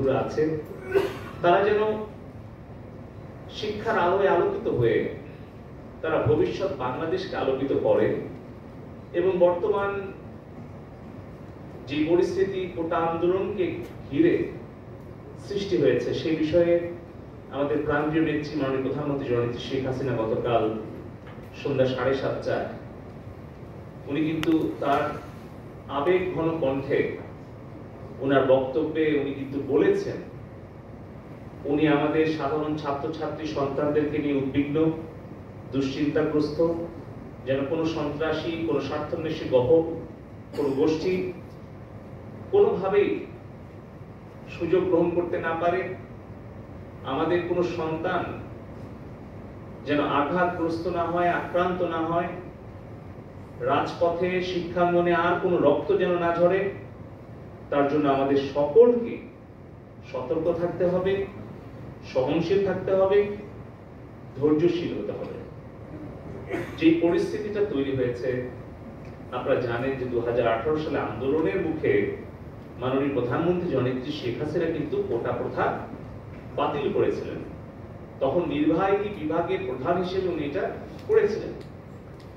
বন্ধুরা আছে তারা যেন শিক্ষার আলোয় আলোকিত হয়ে তারা ভবিষ্যৎ বাংলাদেশকে আলোকিত করে এবং বর্তমান যে পরিস্থিতি কোটা আন্দোলনকে ঘিরে সৃষ্টি হয়েছে সেই বিষয়ে আমাদের প্রাণপ্রিয় নেত্রী মাননীয় প্রধানমন্ত্রী জননেত্রী শেখ হাসিনা গতকাল সন্ধ্যা 7:30 উনি কিন্তু তার আবেগ ঘন কণ্ঠে ওনার বক্তব্যে উনি কিন্তু বলেছেন উনি আমাদের সাধারণ ছাত্রছাত্রী সন্তানদেরকে নিয়ে উদ্বিগ্ন, দুশ্চিন্তাগ্রস্ত, যেন কোনো সন্ত্রাসী, কোনো স্বার্থান্বেষী কোনো গোষ্ঠী কোনোভাবেই সুযোগ গ্রহণ করতে না পারে, আমাদের কোনো সন্তান যেন আঘাতগ্রস্ত না হয়, আক্রান্ত না হয়, রাজপথে শিক্ষাঙ্গনে আর কোনো রক্ত যেন না ঝরে, তার জন্য আমাদের সকলকে সতর্ক থাকতে হবে, সহনশীল থাকতে হবে, ধৈর্যশীল হতে হবে। যে পরিস্থিতিটা তৈরি হয়েছে আপনারা জানেন যে 2018 সালে আন্দোলনের মুখে মাননীয় প্রধানমন্ত্রী জননেত্রী শেখ হাসিনা কিন্তু কোটা প্রথা বাতিল করেছিলেন। তখন নির্বাহী বিভাগের প্রধান হিসেবে উনি এটা করেছিলেন,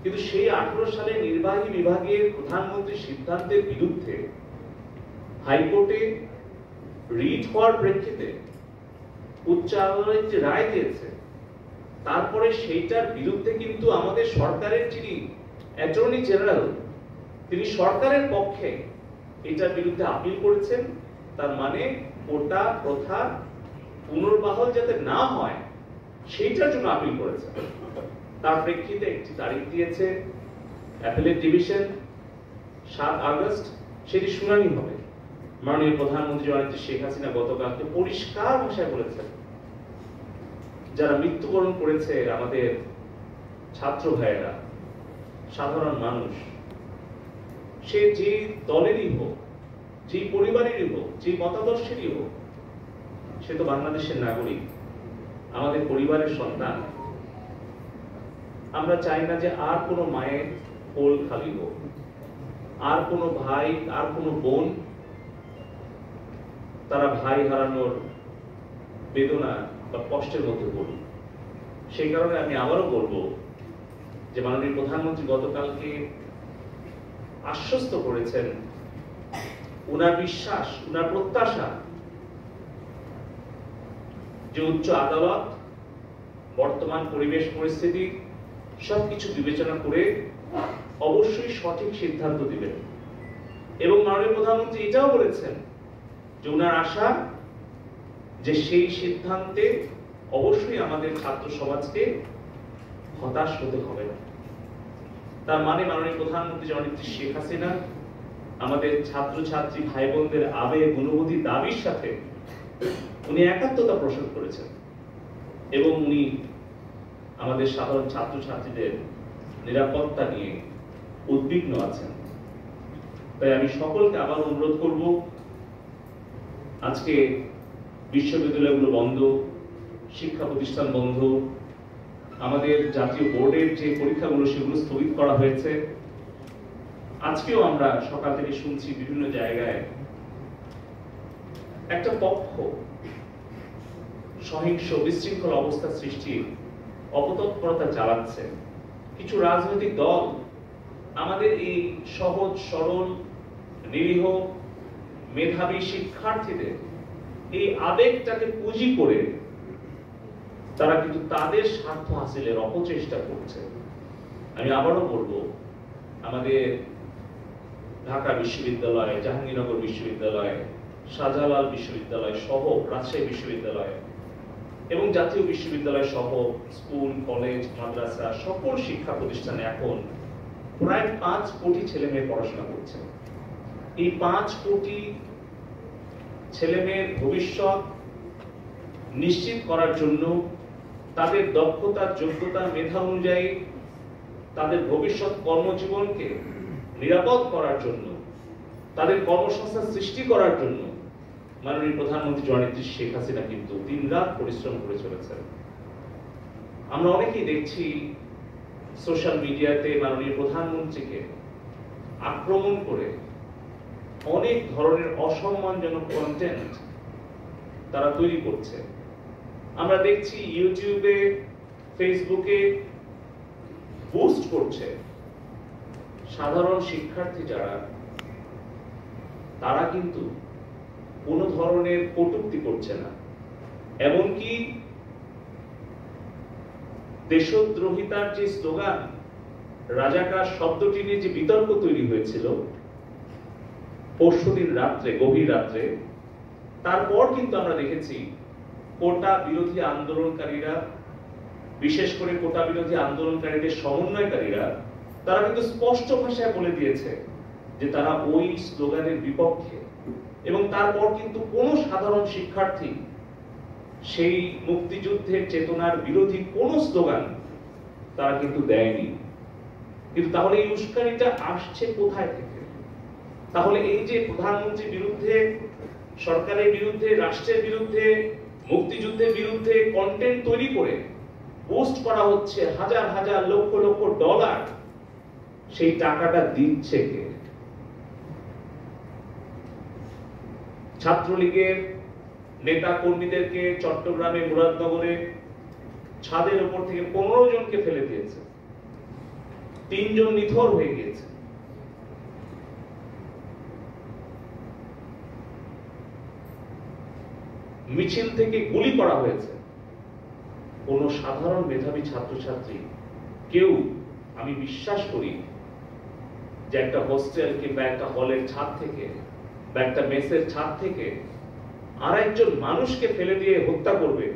কিন্তু সেই 18 সালে নির্বাহী বিভাগের প্রধানমন্ত্রীর সিদ্ধান্তের বিরুদ্ধে হাইকোর্টে রিট হওয়ার প্রেক্ষিতে উচ্চ আদালত যে রায় দিয়েছে, তারপরে সেইটার বিরুদ্ধে কিন্তু আমাদের সরকারের যিনি অ্যাটর্নি জেনারেল তিনি সরকারের পক্ষে এটার বিরুদ্ধে আপিল করেছেন। তার মানে কোটা প্রথা পুনর্বহাল যাতে না হয় সেইটার জন্য আপিল করেছেন। তার প্রেক্ষিতে একটি তারিখ দিয়েছে অ্যাপেলেট ডিভিশন, 7 আগস্ট সেটি শুনানি হবে। মাননীয় প্রধানমন্ত্রী জননেত্রী শেখ হাসিনা গতকালকে পরিষ্কার ভাষায় বলেছেন যারা মৃত্যুবরণ করেছে আমাদের ছাত্র ভাইয়েরা, সাধারণ মানুষ, সে যে দলেরই হোক, যে পরিবারেরই হোক, যে মতাদর্শেরই হোক, সে তো বাংলাদেশের নাগরিক, আমাদের পরিবারের সন্তান। আমরা চাই না যে আর কোনো মায়ের কোল খালি হোক, আর কোনো ভাই, আর কোনো বোন তারা ভাই হারানোর বেদনা বা কষ্টের মধ্যে পড়ুক। সেই কারণে আমি আবারও বলবো যে মাননীয় প্রধানমন্ত্রী গতকালকে আশ্বস্ত করেছেন, উনার বিশ্বাস, উনার প্রত্যাশা যে উচ্চ আদালত বর্তমান পরিবেশ পরিস্থিতি সবকিছু বিবেচনা করে অবশ্যই সঠিক সিদ্ধান্ত দিবেন। এবং মাননীয় প্রধানমন্ত্রী এটাও বলেছেন যে উনার আশা যে সেই সিদ্ধান্তে অবশ্যই আমাদের ছাত্র সমাজকে হতাশ হতে হবে না। তার মানে মাননীয় প্রধানমন্ত্রী জননেত্রী শেখ হাসিনা আমাদের ছাত্রছাত্রী ভাই বোনদের আবেগ, অনুভূতি, দাবির সাথে উনি একাত্মতা প্রকাশ করেছেন এবং উনি আমাদের সাধারণ ছাত্রছাত্রীদের নিরাপত্তা নিয়ে উদ্বিগ্ন আছেন। তাই আমি সকলকে আবার অনুরোধ করব, আজকে বিশ্ববিদ্যালয়গুলো বন্ধ, শিক্ষা প্রতিষ্ঠান বন্ধ, আমাদের জাতীয় বোর্ডের যে পরীক্ষাগুলো সেগুলো স্থগিত করা হয়েছে। আজকেও আমরা সকাল থেকে শুনছি বিভিন্ন জায়গায় একটা পক্ষ সহিংস বিশৃঙ্খল অবস্থা সৃষ্টির অপতৎপরতা চালাচ্ছে। কিছু রাজনৈতিক দল আমাদের এই সহজ সরল নিরীহ মেধাবী শিক্ষার্থীদের এই আবেগটাকে পুঁজি করে তারা কিন্তু তাদের স্বার্থ হাসিলের অপচেষ্টা করছে। আমি আবারও বলবো, আমাদের ঢাকা বিশ্ববিদ্যালয়, জাহাঙ্গীরনগর বিশ্ববিদ্যালয়, শাহজালাল বিশ্ববিদ্যালয় সহ রাজশাহী বিশ্ববিদ্যালয় এবং জাতীয় বিশ্ববিদ্যালয় সহ স্কুল, কলেজ, মাদ্রাসা সকল শিক্ষা প্রতিষ্ঠানে এখন প্রায় 5 কোটি ছেলে মেয়ে পড়াশোনা করছে। এই 5 কোটি ছেলে মেয়ের ভবিষ্যৎ নিশ্চিত করার জন্য, তাদের দক্ষতা, যোগ্যতা, মেধা অনুযায়ী তাদের ভবিষ্যৎ কর্মজীবনকে নিরাপদ করার জন্য, তাদের কর্মসংস্থান সৃষ্টি করার জন্য মাননীয় প্রধানমন্ত্রী জননেত্রী শেখ হাসিনা কিন্তু দিনরাত পরিশ্রম করে চলেছেন। আমরা অনেকেই দেখছি সোশ্যাল মিডিয়াতে মাননীয় প্রধানমন্ত্রীকে আক্রমণ করে অনেক ধরনের অসম্মানজনক কন্টেন্ট তারা তৈরি করছে। আমরা দেখছি ইউটিউবে, ফেসবুকে পোস্ট করছে। সাধারণ শিক্ষার্থী যারা, তারা কিন্তু কোনো ধরনের কটূক্তি করছে না, এমনকি দেশদ্রোহিতার যে স্লোগান, রাজাকার শব্দটি নিয়ে যে বিতর্ক তৈরি হয়েছিল পরশুদিন রাত্রে, গভীর রাত্রে, তারপর কিন্তু আমরা দেখেছি কোটা বিরোধী আন্দোলনকারীরা, বিশেষ করে কোটা বিরোধী আন্দোলনকারীদের সমন্বয়কারীরা, তারা কিন্তু স্পষ্ট ভাষায় বলে দিয়েছে যে তারা ওই স্লোগানের বিপক্ষে। এবং তারপর কিন্তু কোন সাধারণ শিক্ষার্থী সেই মুক্তিযুদ্ধের চেতনার বিরোধী কোন স্লোগান তারা কিন্তু দেয়নি। কিন্তু তাহলে এই উস্কানিটা আসছে কোথায় থেকে? তাহলে এই যে প্রধানমন্ত্রীর বিরুদ্ধে, সরকারের বিরুদ্ধে, রাষ্ট্রের বিরুদ্ধে, মুক্তিযুদ্ধের বিরুদ্ধে কন্টেন্ট তৈরি করে পোস্ট করা হচ্ছে হাজার হাজার লক্ষ লক্ষ ডলার, সেই টাকাটা দিচ্ছে কে? ছাত্রলীগের নেতা কর্মীদেরকে চট্টগ্রামে, মুরাদনগরে ছাদের উপর থেকে 15 জনকে ফেলে দিয়েছে, 3 জন নিথর হয়ে গিয়েছে। মিছিল থেকে গুলি করা হয়েছে। কোন সাধারণ মেধাবী ছাত্রছাত্রী কেউ, আমি বিশ্বাস করি যে একটা হোস্টেল কিংবা একটা হলের ছাদ থেকে বা একটা মেসের ছাদ থেকে আর একজন মানুষকে ফেলে দিয়ে হত্যা করবে,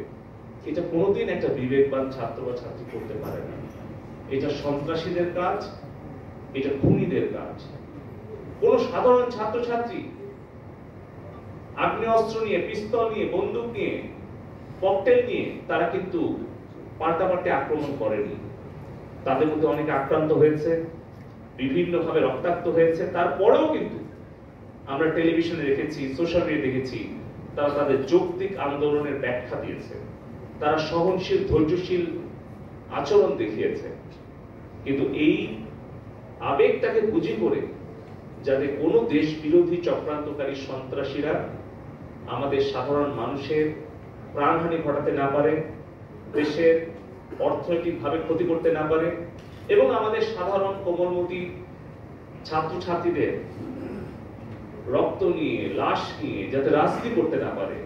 এটা কোনোদিন একটা বিবেকবান ছাত্র বা ছাত্রী করতে পারে না। এটা সন্ত্রাসীদের কাজ, এটা খুনিদের কাজ। কোন সাধারণ ছাত্রছাত্রী আগ্নেয়াস্ত্র নিয়ে, পিস্তল নিয়ে, বন্দুক নিয়ে, ককটেল নিয়ে তারা কিন্তু পাল্টাপাল্টে আক্রমণ করেনি। তাদের মধ্যে অনেকে আক্রান্ত হয়েছে, বিভিন্নভাবে রক্তাক্ত হয়েছে। তারপরেও কিন্তু আমরা টেলিভিশনে দেখেছি, সোশ্যাল মিডিয়া দেখেছি, তারা তাদের যৌক্তিক আন্দোলনের ব্যাখ্যা দিয়েছে, তারা সহনশীল, ধৈর্যশীল আচরণ দেখিয়েছে। কিন্তু এই আবেগটাকে পুঁজি করে যাতে কোনো দেশ বিরোধী চক্রান্তকারী সন্ত্রাসীরা আমাদের সাধারণ মানুষের প্রাণহানি ঘটাতে না পারে, দেশের অর্থনৈতিকভাবে ক্ষতি করতে না পারে, এবং আমাদের সাধারণ কোমলমতি ছাত্রছাত্রীদের রক্ত নিয়ে, লাশ নিয়ে যাতে রাজনীতি করতে না পারে,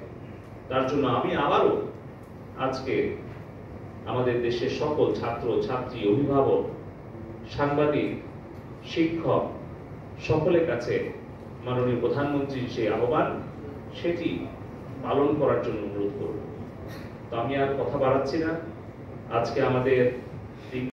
তার জন্য আমি আবারও আজকে আমাদের দেশের সকল ছাত্র ছাত্রী, অভিভাবক, সাংবাদিক, শিক্ষক সকলের কাছে মাননীয় প্রধানমন্ত্রীর সেই আহ্বান, সেটি পালন করার জন্য অনুরোধ করব। তো আমি আর কথা বাড়াচ্ছি না। আজকে আমাদের